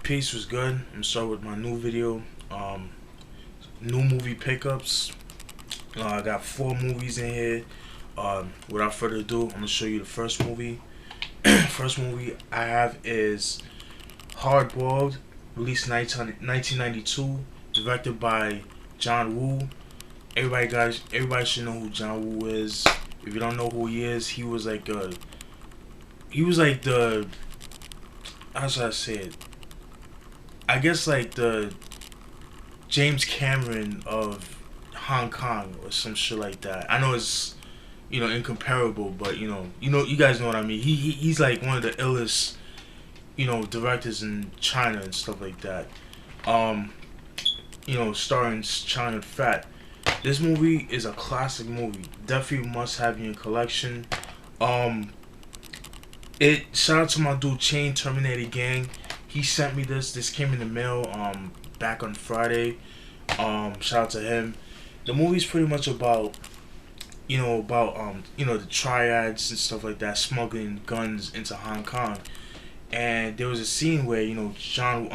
Peace was good. I'm gonna start with my new video. New movie pickups. I got 4 movies in here. Without further ado, I'm gonna show you the first movie. First movie I have is Hardboiled, released 1992, directed by John Woo. Everybody should know who John Woo is. If you don't know who he is, he was like the, how should I say it? I guess like the James Cameron of Hong Kong or some shit like that. I know it's incomparable, but you guys know what I mean. He's like one of the illest directors in China and stuff like that. Starring China Fat. This movie is a classic movie. Definitely must have in your collection. It shout out to my dude Chain Terminator Gang. He sent me this. This came in the mail back on Friday. Shout out to him. The movie's pretty much about the triads and stuff like that, smuggling guns into Hong Kong. And there was a scene where China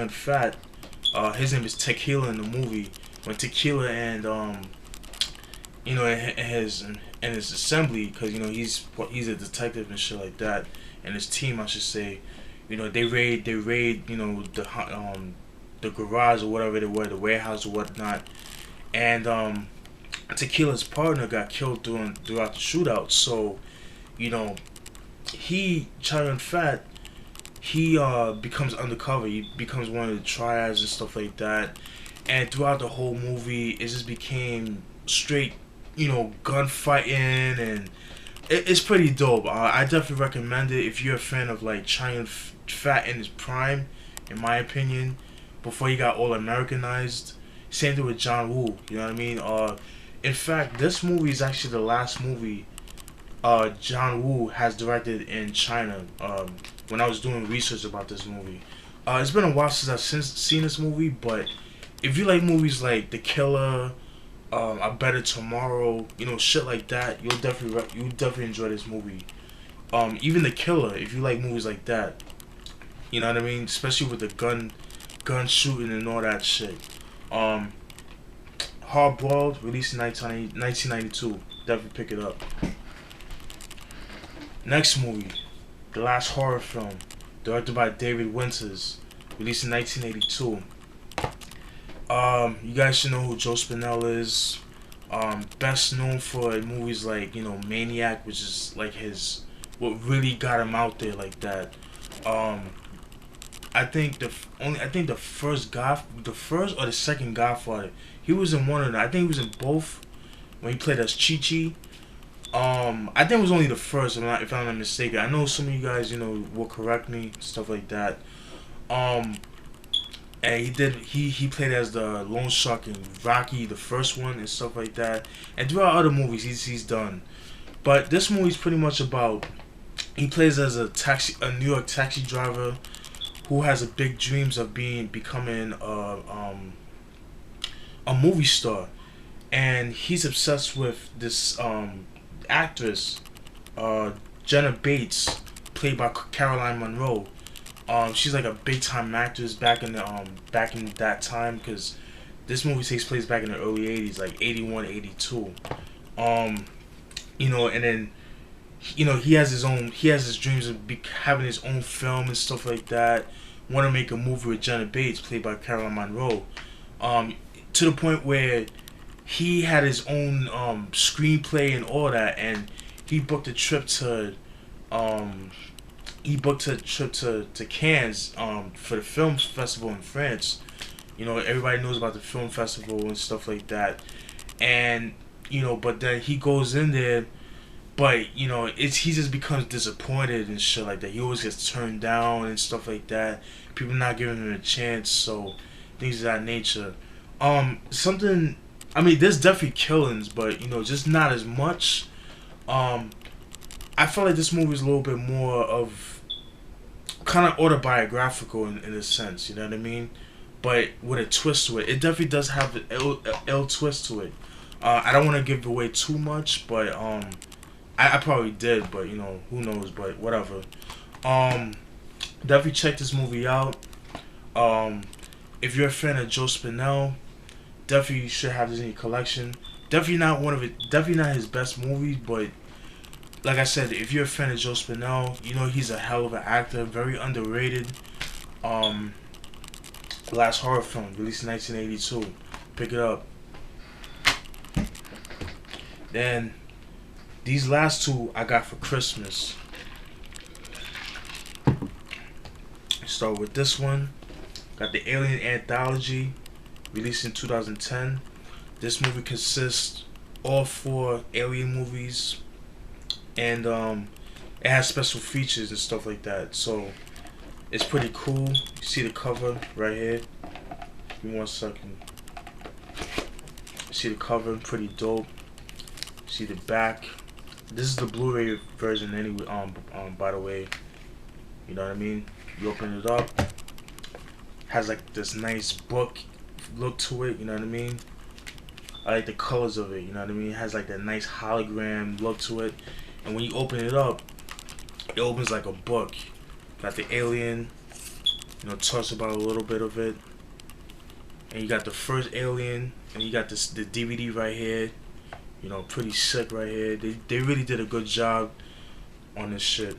Fat, his name is Tequila in the movie, when Tequila and his assembly, because he's a detective and shit like that, and his team I should say, they raid the garage or whatever they were, the warehouse or whatnot, and Tequila's partner got killed throughout the shootout. So China Fat, he becomes undercover. He becomes one of the triads and stuff like that. And throughout the whole movie, it just became straight, gunfighting, and it's pretty dope. I definitely recommend it if you're a fan of like China Fat in his prime, in my opinion, before he got all Americanized. Same thing with John Woo. You know what I mean? In fact, this movie is actually the last movie John Woo has directed in China. When I was doing research about this movie, it's been a while since I've seen this movie, but if you like movies like The Killer, A Better Tomorrow, shit like that, you'll definitely enjoy this movie. Even The Killer, if you like movies like that, you know what I mean, especially with the gun shooting and all that shit. Hardboiled, released in 1992. Definitely pick it up. Next movie, The Last Horror Film, directed by David Winters, released in 1982. You guys should know who Joe Spinell is. Best known for movies like Maniac, which is like what really got him out there like that. I think the first or the second Godfather, he was in one of them. I think he was in both when he played as Chi-Chi. I think it was only the first, if I'm not mistaken. I know some of you guys, will correct me, stuff like that. And he played as the loan shark in Rocky, the first one, and stuff like that. And throughout other movies he's done. But this movie's pretty much about, he plays as a New York taxi driver who has a big dreams of becoming a movie star, and he's obsessed with this actress, Jenna Bates, played by Caroline Munro. She's like a big time actress back in that time, because this movie takes place back in the early 80s, like 81, 82. And then he has his dreams of having his own film and stuff like that. Want to make a movie with Jenna Bates, played by Caroline Munro, to the point where he had his own screenplay and all that, and he booked a trip to Cannes for the film festival in France. Everybody knows about the film festival and stuff like that, and but then he goes in there, but he just becomes disappointed and shit like that. He always gets turned down and stuff like that. People not giving him a chance, so things of that nature. There's definitely killings, but just not as much. I felt like this movie is a little bit more of kind of autobiographical in a sense, you know what I mean? But with a twist to it. It definitely does have an ill twist to it. I don't want to give away too much, but I probably did, but who knows, but whatever. Definitely check this movie out. Um, if you're a fan of Joe Spinell, definitely should have this in your collection. Definitely not one of it. Definitely not his best movies, but like I said, if you're a fan of Joe Spinell, you know he's a hell of an actor, very underrated. Um, Last horror film released in 1982. Pick it up. Then these last two I got for Christmas. Start with this one. Got the Alien Anthology, released in 2010. This movie consists all four Alien movies, and it has special features and stuff like that. So it's pretty cool. You see the cover right here. Give me 1 second. See the cover, pretty dope. See the back. This is the Blu-ray version anyway. By the way, you know what I mean. You open it up. Has like this nice book look to it. You know what I mean. I like the colors of it. You know what I mean. It has like that nice hologram look to it. And when you open it up, it opens like a book. Got the alien. You know, talks about a little bit of it. And you got the first Alien, and you got the DVD right here. You know, pretty sick right here. They really did a good job on this shit.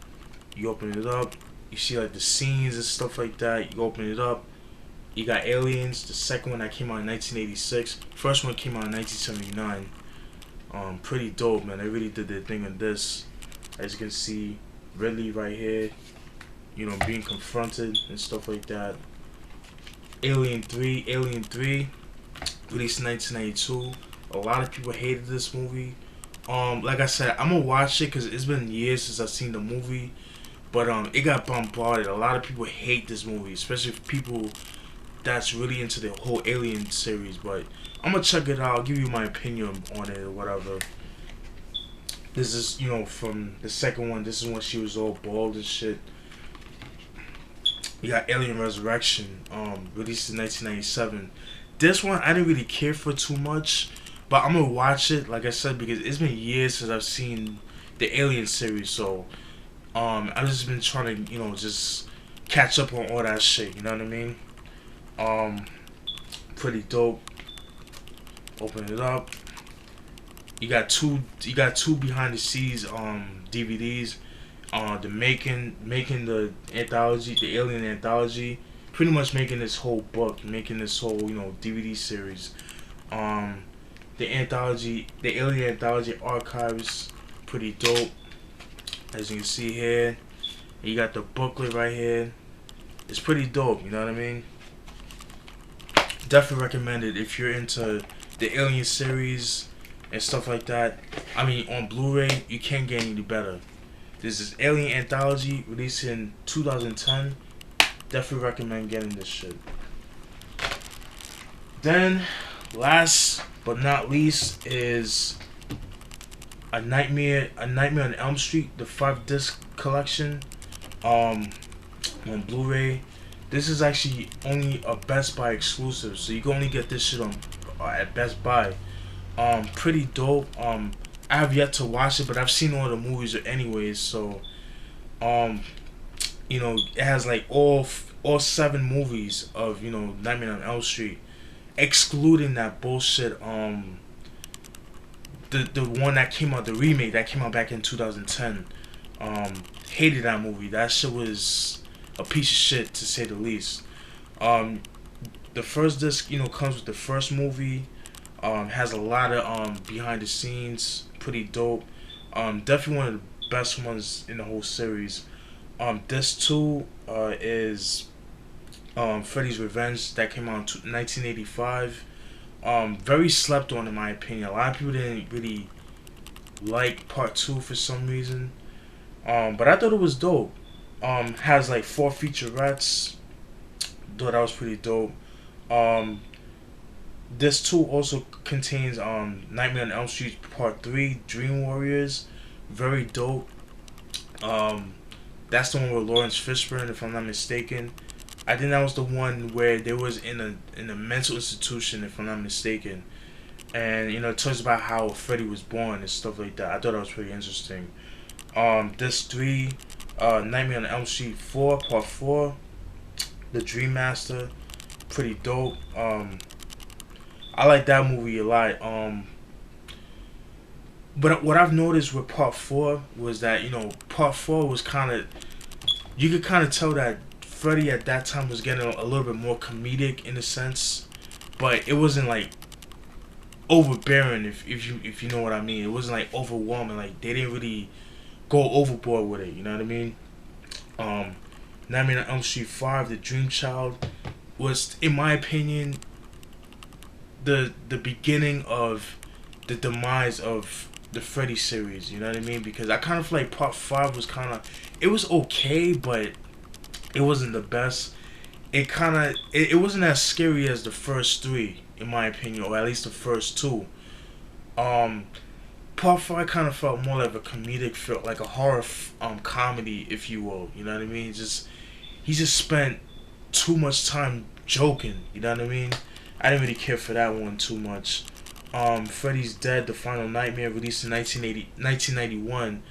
You open it up, you see like the scenes and stuff like that. You open it up, you got Aliens. The second one that came out in 1986. First one came out in 1979. Pretty dope, man. They really did their thing on this. As you can see, Ridley right here. You know, being confronted and stuff like that. Alien 3, released in 1992. A lot of people hated this movie. Like I said, I'm gonna watch it because it's been years since I've seen the movie. But it got bombarded. A lot of people hate this movie, especially people that's really into the whole Alien series. But I'm gonna check it out. I'll give you my opinion on it or whatever. This is, you know, from the second one. This is when she was all bald and shit. You got Alien Resurrection, released in 1997. This one I didn't really care for too much, but I'm gonna watch it, like I said, because it's been years since I've seen the Alien series. So, I've just been trying to, you know, just catch up on all that shit. You know what I mean? Pretty dope. Open it up. You got two behind the scenes DVDs. The making the anthology, the Alien Anthology, pretty much making this whole book, making this whole, you know, DVD series. The anthology, the Alien Anthology archives, pretty dope. As you can see here, you got the booklet right here. It's pretty dope. You know what I mean? Definitely recommend it if you're into the Alien series and stuff like that. I mean, on Blu-ray, you can't get any better. This is Alien Anthology, released in 2010. Definitely recommend getting this shit. Then, last but not least, is A Nightmare on Elm Street, the 5-disc collection, on Blu-ray. This is actually only a Best Buy exclusive, so you can only get this shit on at Best Buy. Pretty dope. I have yet to watch it, but I've seen all the movies anyways. So, you know, it has like all 7 movies of, you know, Nightmare on Elm Street, excluding that bullshit. The one that came out, the remake that came out back in 2010. Hated that movie. That shit was a piece of shit, to say the least. The first disc, you know, comes with the first movie. Has a lot of behind the scenes, pretty dope. Definitely one of the best ones in the whole series. This too is Freddy's Revenge, that came out in 1985. Very slept on in my opinion. A lot of people didn't really like part 2 for some reason. But I thought it was dope. Has like 4 featurettes. Thought that was pretty dope. This too also contains Nightmare on Elm Street Part 3, Dream Warriors. Very dope. That's the one with Lawrence Fishburne, if I'm not mistaken. I think that was the one where they was in a mental institution, if I'm not mistaken. And, you know, it talks about how Freddy was born and stuff like that. I thought that was pretty interesting. This 3 Nightmare on Elm Street 4, Part 4, The Dream Master, pretty dope. I like that movie a lot. But what I've noticed with Part 4 was that, Part 4 was kind of, you could kind of tell that Freddy at that time was getting a little bit more comedic in a sense, but it wasn't like overbearing, if you know what I mean. It wasn't like overwhelming. Like they didn't really go overboard with it. You know what I mean? Um, Nightmare on Elm Street 5, The Dream Child, was, in my opinion, the beginning of the demise of the Freddy series. You know what I mean? Because I kind of feel like Part 5 was kind of, it was okay, but it wasn't the best. It kind of, it wasn't as scary as the first three, in my opinion, or at least the first two. Um, Part 5 kind of felt more like a comedic, felt like a horror comedy, if you will. You know what I mean? Just he just spent too much time joking. You know what I mean? I didn't really care for that one too much. Freddy's Dead, The Final Nightmare, released in 1991.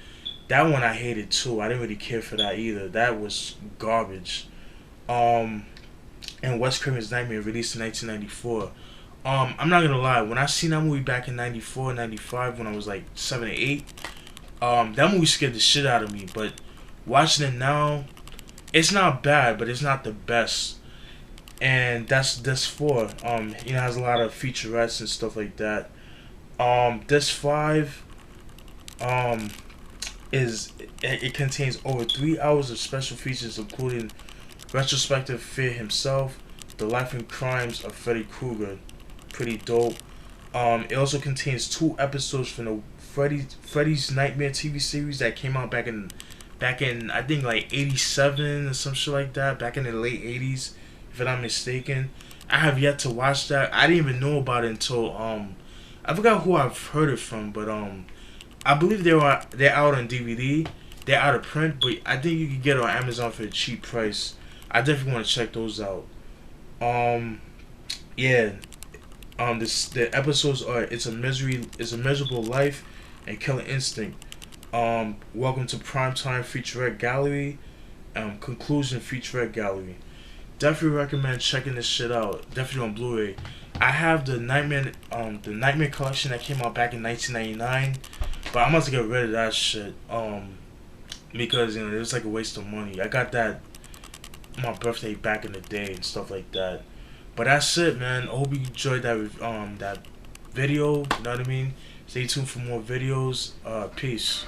That one I hated too. I didn't really care for that either. That was garbage. Um, and Wes Craven's Nightmare, released in 1994. I'm not gonna lie. When I seen that movie back in 94, 95, when I was like 7 or 8, that movie scared the shit out of me. But watching it now, it's not bad, but it's not the best. And that's 4. It has a lot of featurettes and stuff like that. This 5, um, it contains over 3 hours of special features, including retrospective Fear himself, the life and crimes of Freddy Krueger. Pretty dope. It also contains 2 episodes from the Freddy's Nightmare TV series that came out back in I think like 87 or some shit like that, back in the late 80s, if I'm not mistaken. I have yet to watch that. I didn't even know about it until I forgot who I've heard it from, but I believe they're out on DVD. They're out of print, but I think you can get it on Amazon for a cheap price. I definitely want to check those out. Um, yeah. The episodes are It's a Miserable Life, and Killer Instinct. Welcome to Primetime Featurette Gallery. Conclusion Featurette Gallery. Definitely recommend checking this shit out. Definitely on Blu-ray. I have the Nightmare collection that came out back in 1999, but I'm about to get rid of that shit. Because it was like a waste of money. I got that on my birthday back in the day and stuff like that. But that's it, man. I hope you enjoyed that video. You know what I mean? Stay tuned for more videos. Peace.